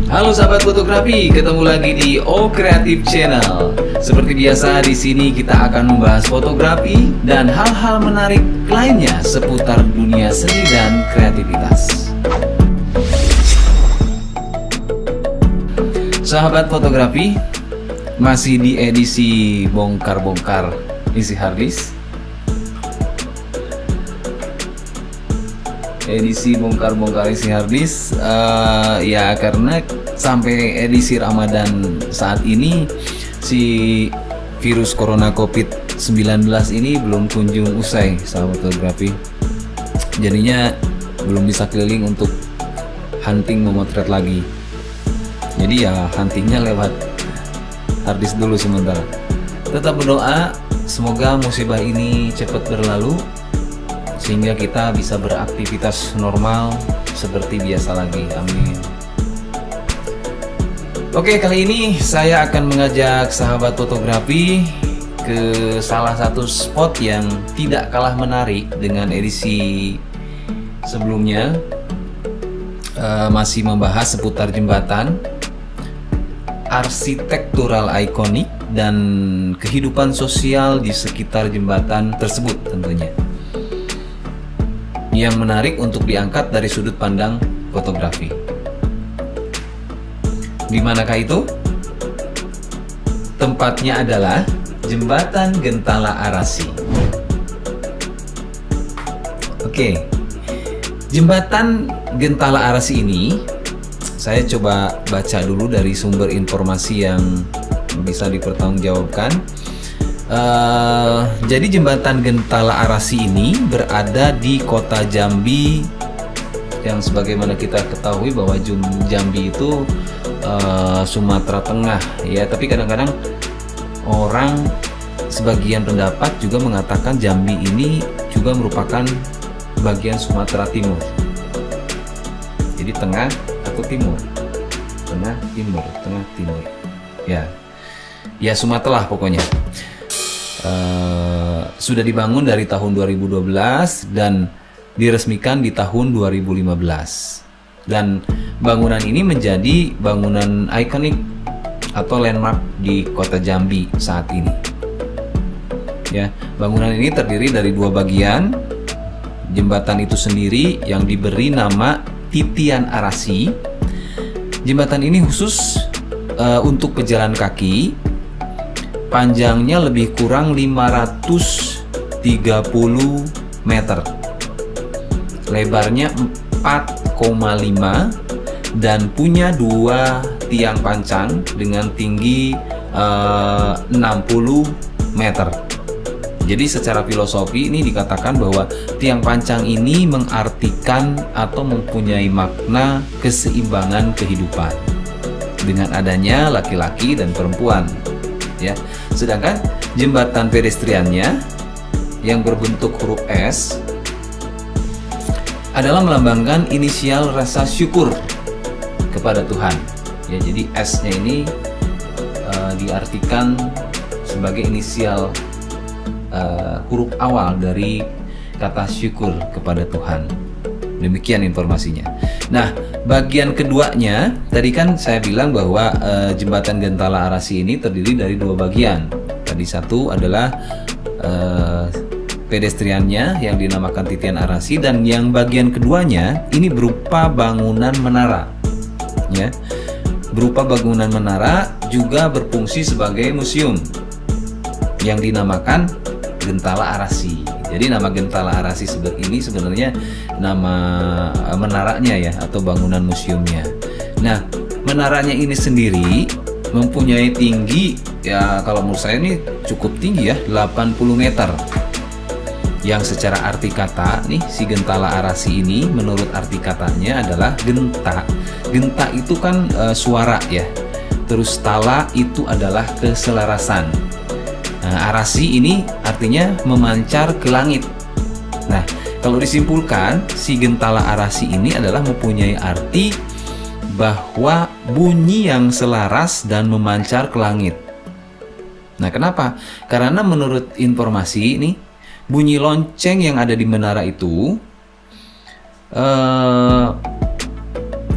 Halo sahabat fotografi, ketemu lagi di O Creative Channel. Seperti biasa di sini kita akan membahas fotografi dan hal-hal menarik lainnya seputar dunia seni dan kreativitas. Sahabat fotografi, masih di edisi bongkar-bongkar isi harddisk. Edisi bongkar-bongkar isi harddisk, ya karena sampai edisi Ramadan saat ini si virus corona COVID-19 ini belum kunjung usai, sahabat fotografi. Jadinya belum bisa keliling untuk hunting memotret lagi. Jadi ya huntingnya lewat harddisk dulu sementara. Tetap berdoa semoga musibah ini cepat berlalu sehingga kita bisa beraktivitas normal seperti biasa lagi. Amin. Oke, kali ini saya akan mengajak sahabat fotografi ke salah satu spot yang tidak kalah menarik dengan edisi sebelumnya. Masih membahas seputar jembatan, arsitektural ikonik, dan kehidupan sosial di sekitar jembatan tersebut tentunya, yang menarik untuk diangkat dari sudut pandang fotografi. Di manakah itu? Tempatnya adalah Jembatan Gentala Arasi. Oke, Jembatan Gentala Arasi ini saya coba baca dulu dari sumber informasi yang bisa dipertanggungjawabkan. Jadi Jembatan Gentala Arasi ini berada di kota Jambi, yang sebagaimana kita ketahui bahwa Jambi itu Sumatera Tengah ya, tapi kadang-kadang orang sebagian pendapat juga mengatakan Jambi ini juga merupakan bagian Sumatera Timur. Jadi tengah atau timur, tengah timur ya Sumatera lah pokoknya. Sudah dibangun dari tahun 2012 dan diresmikan di tahun 2015, dan bangunan ini menjadi bangunan ikonik atau landmark di kota Jambi saat ini ya. Bangunan ini terdiri dari dua bagian. Jembatan itu sendiri yang diberi nama Titian Arasi. Jembatan ini khusus untuk pejalan kaki. Panjangnya lebih kurang 530 meter, lebarnya 4,5, dan punya dua tiang pancang dengan tinggi 60 meter. Jadi secara filosofi ini dikatakan bahwa tiang pancang ini mengartikan atau mempunyai makna keseimbangan kehidupan dengan adanya laki-laki dan perempuan ya. Sedangkan jembatan pedestriannya yang berbentuk huruf S adalah melambangkan inisial rasa syukur kepada Tuhan ya. Jadi S-nya ini diartikan sebagai inisial huruf awal dari kata syukur kepada Tuhan. Demikian informasinya. Nah, bagian keduanya tadi kan saya bilang bahwa Jembatan Gentala Arasi ini terdiri dari dua bagian. Tadi satu adalah pedestriannya yang dinamakan Titian Arasi, dan yang bagian keduanya ini berupa bangunan menara ya. Berupa bangunan menara juga berfungsi sebagai museum yang dinamakan Gentala Arasi. Jadi nama Gentala Arasi ini sebenarnya nama menaranya ya, atau bangunan museumnya. Nah, menaranya ini sendiri mempunyai tinggi ya, kalau menurut saya ini cukup tinggi ya, 80 meter. Yang secara arti kata nih, si Gentala Arasi ini menurut arti katanya adalah genta. Genta itu kan suara ya. Terus tala itu adalah keselarasan. Nah, arasi ini artinya memancar ke langit. Nah, kalau disimpulkan, si Gentala Arasi ini adalah mempunyai arti bahwa bunyi yang selaras dan memancar ke langit. Nah, kenapa? Karena menurut informasi ini, bunyi lonceng yang ada di menara itu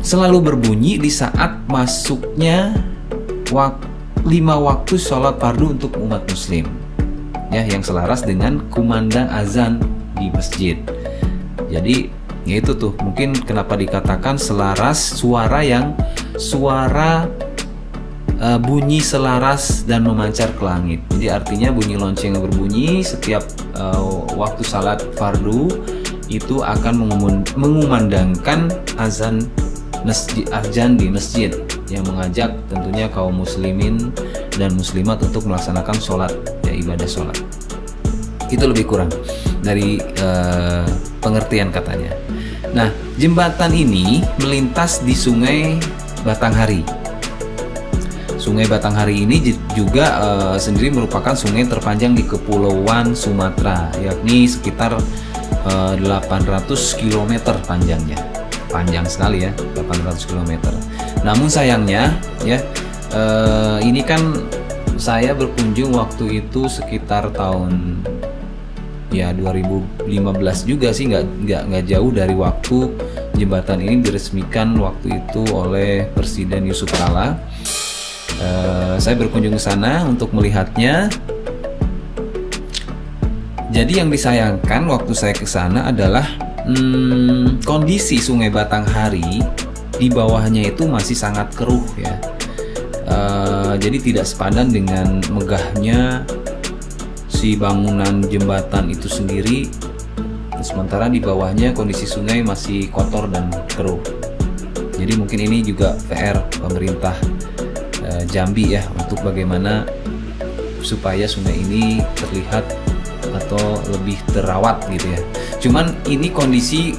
selalu berbunyi di saat masuknya 5 waktu sholat fardu untuk umat muslim, ya, yang selaras dengan kumandang azan di masjid. Jadi ya itu tuh mungkin kenapa dikatakan selaras, suara bunyi selaras dan memancar ke langit. Jadi artinya bunyi lonceng yang berbunyi setiap waktu salat fardu itu akan mengumandangkan azan di masjid yang mengajak tentunya kaum muslimin dan muslimat untuk melaksanakan sholat, ya, ibadah sholat. Itu lebih kurang dari pengertian katanya. Nah, jembatan ini melintas di Sungai Batanghari. Sungai Batanghari ini juga sendiri merupakan sungai terpanjang di Kepulauan Sumatera, yakni sekitar 800 km panjangnya. Panjang sekali ya, 800 km. Namun sayangnya ya, ini kan saya berkunjung waktu itu sekitar tahun ya 2015 juga sih, nggak jauh dari waktu jembatan ini diresmikan waktu itu oleh Presiden Yusuf Kala. Saya berkunjung ke sana untuk melihatnya. Jadi yang disayangkan waktu saya ke sana adalah kondisi Sungai Batanghari di bawahnya itu masih sangat keruh ya. Jadi tidak sepadan dengan megahnya si bangunan jembatan itu sendiri. Sementara di bawahnya kondisi sungai masih kotor dan keruh. Jadi mungkin ini juga PR pemerintah Jambi ya, untuk bagaimana supaya sungai ini terlihat atau lebih terawat gitu ya. Cuman ini kondisi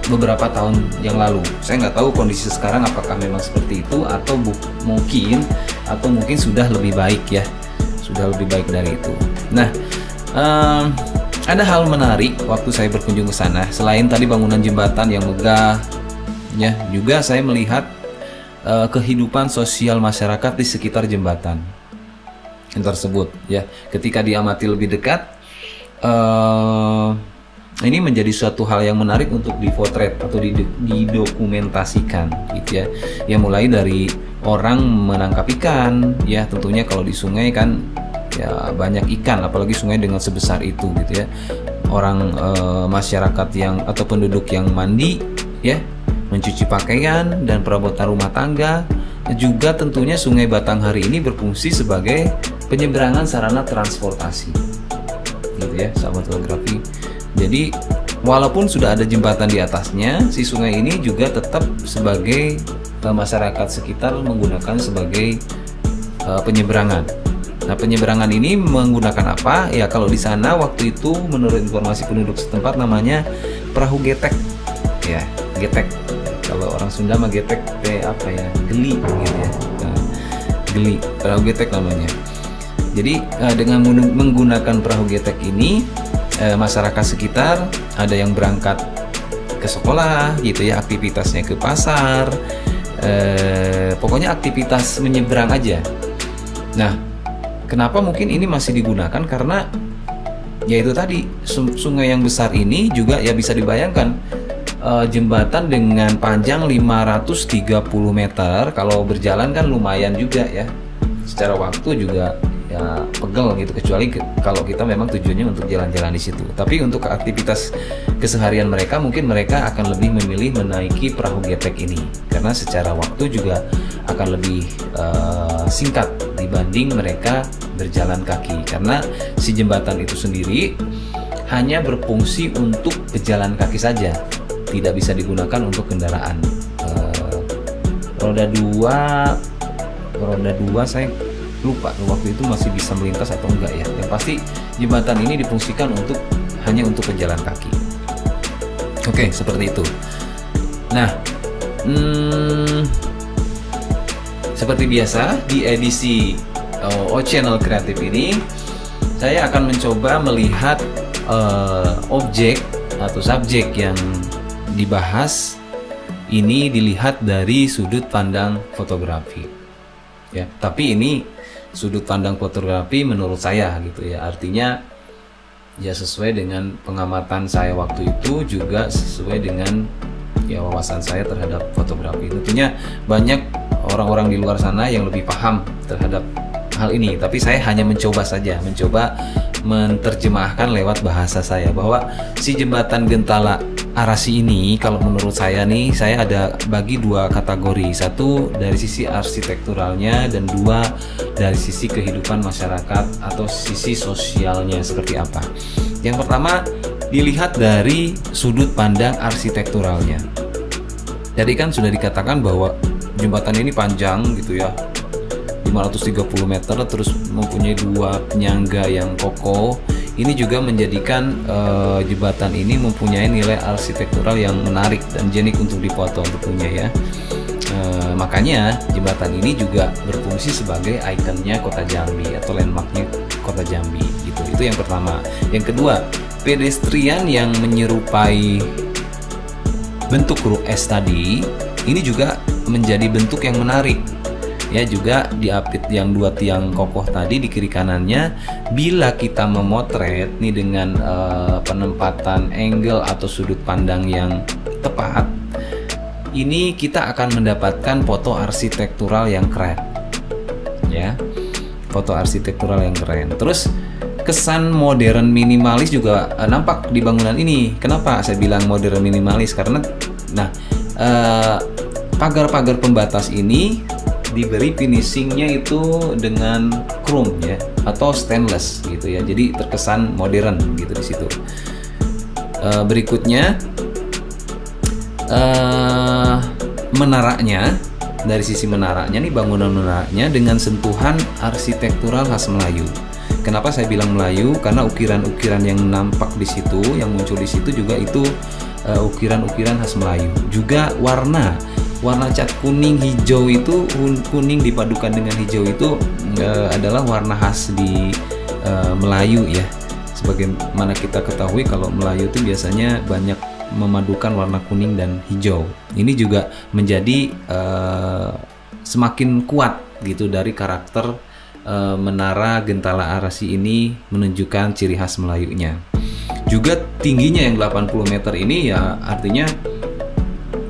beberapa tahun yang lalu. Saya nggak tahu kondisi sekarang apakah memang seperti itu atau mungkin sudah lebih baik ya, sudah lebih baik dari itu. Nah, ada hal menarik waktu saya berkunjung ke sana. Selain tadi bangunan jembatan yang megah, ya, juga saya melihat kehidupan sosial masyarakat di sekitar jembatan tersebut ya. Ketika diamati lebih dekat, ini menjadi suatu hal yang menarik untuk dipotret atau didokumentasikan gitu ya. Ya, mulai dari orang menangkap ikan ya, tentunya kalau di sungai kan ya banyak ikan, apalagi sungai dengan sebesar itu gitu ya. Orang masyarakat yang atau penduduk yang mandi ya, mencuci pakaian dan perabotan rumah tangga. Juga tentunya Sungai Batanghari ini berfungsi sebagai penyeberangan sarana transportasi gitu ya, sahabat geografi. Jadi walaupun sudah ada jembatan di atasnya, si sungai ini juga tetap sebagai masyarakat sekitar menggunakan sebagai penyeberangan. Nah, penyeberangan ini menggunakan apa? Ya, kalau di sana waktu itu menurut informasi penduduk setempat namanya perahu getek ya, getek. Kalau orang Sunda mah getek apa ya, geli gitu ya, geli, perahu getek namanya. Jadi dengan menggunakan perahu getek ini, masyarakat sekitar ada yang berangkat ke sekolah gitu ya, aktivitasnya ke pasar, pokoknya aktivitas menyeberang aja. Nah, kenapa mungkin ini masih digunakan? Karena yaitu tadi sungai yang besar ini juga ya bisa dibayangkan, jembatan dengan panjang 530 meter, kalau berjalan kan lumayan juga ya, secara waktu juga ya pegel gitu, kecuali kalau kita memang tujuannya untuk jalan-jalan di situ. Tapi untuk aktivitas keseharian mereka, mungkin mereka akan lebih memilih menaiki perahu getek ini, karena secara waktu juga akan lebih singkat dibanding mereka berjalan kaki, karena si jembatan itu sendiri hanya berfungsi untuk pejalan kaki saja, tidak bisa digunakan untuk kendaraan roda dua saya lupa waktu itu masih bisa melintas atau enggak ya. Yang pasti jembatan ini difungsikan hanya untuk pejalan kaki. Oke, seperti itu. Nah, seperti biasa di edisi O-Channel Kreatif ini, saya akan mencoba melihat objek atau subjek yang dibahas ini dilihat dari sudut pandang fotografi ya. Tapi ini sudut pandang fotografi menurut saya gitu ya, artinya ya sesuai dengan pengamatan saya waktu itu, juga sesuai dengan ya wawasan saya terhadap fotografi. Tentunya banyak orang-orang di luar sana yang lebih paham terhadap hal ini, tapi saya hanya mencoba menerjemahkan lewat bahasa saya bahwa si jembatan Gentala Arasi ini, kalau menurut saya nih, saya ada bagi dua kategori. Satu dari sisi arsitekturalnya, dan dua dari sisi kehidupan masyarakat atau sisi sosialnya seperti apa. Yang pertama, dilihat dari sudut pandang arsitekturalnya. Jadi kan sudah dikatakan bahwa jembatan ini panjang gitu ya, 530 meter, terus mempunyai dua penyangga yang kokoh. Ini juga menjadikan jembatan ini mempunyai nilai arsitektural yang menarik dan unik untuk dipoto tentunya ya. Makanya jembatan ini juga berfungsi sebagai ikonnya Kota Jambi atau landmarknya Kota Jambi gitu. Itu yang pertama. Yang kedua, pedestrian yang menyerupai bentuk huruf S tadi ini juga menjadi bentuk yang menarik. Ya, juga diapit yang dua tiang kokoh tadi di kiri kanannya. Bila kita memotret nih dengan penempatan angle atau sudut pandang yang tepat, ini kita akan mendapatkan foto arsitektural yang keren. Ya, foto arsitektural yang keren. Terus kesan modern minimalis juga nampak di bangunan ini. Kenapa saya bilang modern minimalis? Karena pagar-pagar pembatas ini diberi finishingnya itu dengan chrome ya atau stainless gitu ya, jadi terkesan modern gitu di situ. Berikutnya menaranya, dari sisi menaranya nih, bangunan menaranya dengan sentuhan arsitektural khas Melayu. Kenapa saya bilang Melayu? Karena ukiran-ukiran yang nampak di situ, yang muncul di situ juga itu ukiran-ukiran khas Melayu. Juga warna cat kuning hijau itu, kuning dipadukan dengan hijau itu adalah warna khas di Melayu ya. Sebagaimana kita ketahui kalau Melayu itu biasanya banyak memadukan warna kuning dan hijau. Ini juga menjadi semakin kuat gitu dari karakter menara Gentala Arasi ini, menunjukkan ciri khas Melayunya. Juga tingginya yang 80 meter ini ya, artinya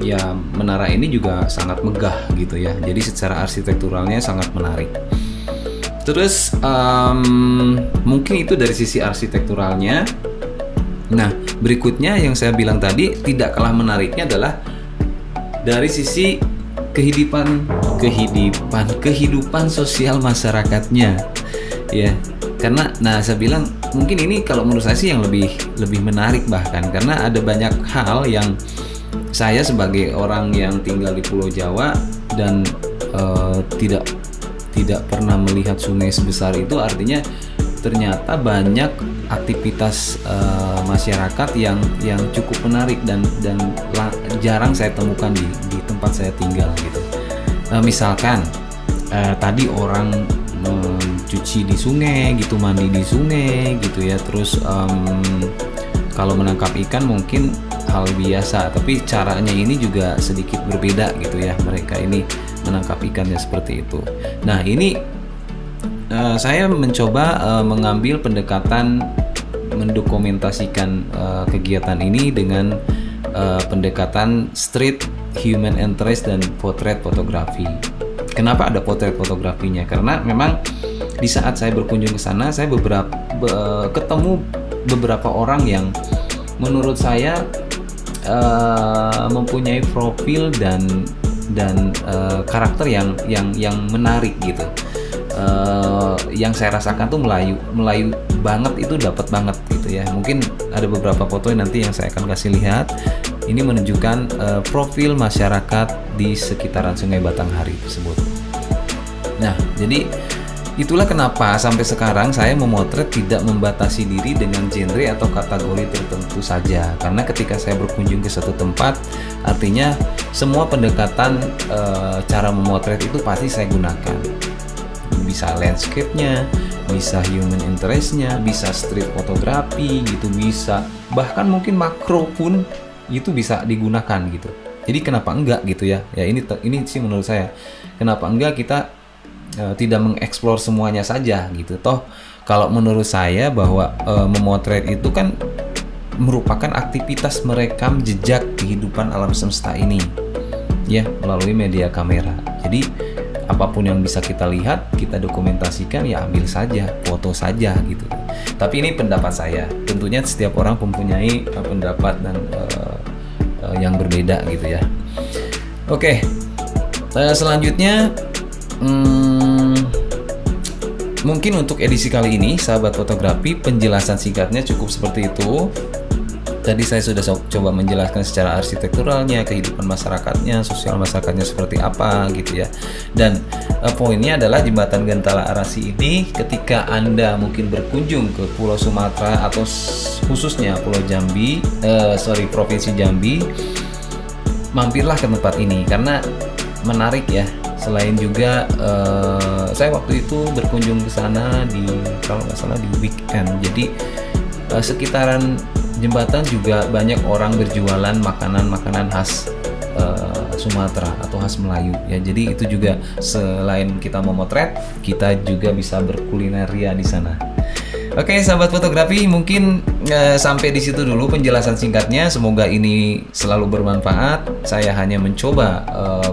ya menara ini juga sangat megah gitu ya. Jadi secara arsitekturalnya sangat menarik. Terus mungkin itu dari sisi arsitekturalnya. Nah, berikutnya yang saya bilang tadi tidak kalah menariknya adalah dari sisi kehidupan sosial masyarakatnya ya. Karena saya bilang mungkin ini kalau menurut saya sih yang lebih menarik, bahkan karena ada banyak hal yang saya sebagai orang yang tinggal di Pulau Jawa dan tidak pernah melihat sungai sebesar itu, artinya ternyata banyak aktivitas masyarakat yang cukup menarik dan jarang saya temukan di tempat saya tinggal gitu. Misalkan tadi orang mencuci di sungai gitu, mandi di sungai gitu ya. Terus kalau menangkap ikan mungkin hal biasa, tapi caranya ini juga sedikit berbeda gitu ya. Mereka ini menangkap ikannya seperti itu. Nah, ini saya mencoba mengambil pendekatan mendokumentasikan kegiatan ini dengan pendekatan street, human interest, dan potret fotografi. Kenapa ada potret fotografinya? Karena memang di saat saya berkunjung ke sana, saya ketemu beberapa orang yang menurut saya mempunyai profil dan karakter yang menarik gitu. Yang saya rasakan tuh Melayu banget, itu dapat banget gitu ya. Mungkin ada beberapa foto nanti yang saya akan kasih lihat. Ini menunjukkan profil masyarakat di sekitaran Sungai Batanghari tersebut. Nah, jadi itulah kenapa sampai sekarang saya memotret tidak membatasi diri dengan genre atau kategori tertentu saja. Karena ketika saya berkunjung ke satu tempat, artinya semua pendekatan cara memotret itu pasti saya gunakan. Bisa landscape-nya, bisa human interest-nya, bisa street fotografi gitu, bisa bahkan mungkin makro pun itu bisa digunakan gitu. Jadi kenapa enggak gitu ya? Ya ini sih menurut saya, kenapa enggak kita tidak mengeksplor semuanya saja gitu. Toh kalau menurut saya bahwa memotret itu kan merupakan aktivitas merekam jejak kehidupan alam semesta ini, ya, melalui media kamera. Jadi apapun yang bisa kita lihat, kita dokumentasikan, ya ambil saja, foto saja gitu. Tapi ini pendapat saya. Tentunya setiap orang mempunyai pendapat dan yang berbeda gitu ya. Oke, selanjutnya mungkin untuk edisi kali ini, sahabat fotografi, penjelasan singkatnya cukup seperti itu. Tadi saya sudah coba menjelaskan secara arsitekturalnya, kehidupan masyarakatnya, sosial masyarakatnya seperti apa gitu ya. Dan poinnya adalah jembatan Gentala Arasi ini ketika Anda mungkin berkunjung ke Pulau Sumatera atau khususnya Pulau Jambi, Provinsi Jambi, mampirlah ke tempat ini karena menarik ya. Selain juga saya waktu itu berkunjung ke sana kalau nggak salah di weekend. Jadi sekitaran jembatan juga banyak orang berjualan makanan-makanan khas Sumatera atau khas Melayu ya. Jadi itu juga selain kita memotret, kita juga bisa berkulineria di sana. Oke, sahabat fotografi, mungkin sampai di situ dulu penjelasan singkatnya. Semoga ini selalu bermanfaat. Saya hanya mencoba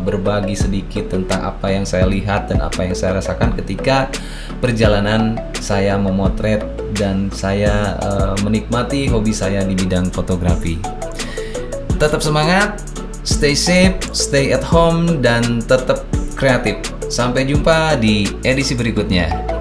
berbagi sedikit tentang apa yang saya lihat dan apa yang saya rasakan ketika perjalanan saya memotret dan saya menikmati hobi saya di bidang fotografi. Tetap semangat, stay safe, stay at home, dan tetap kreatif. Sampai jumpa di edisi berikutnya.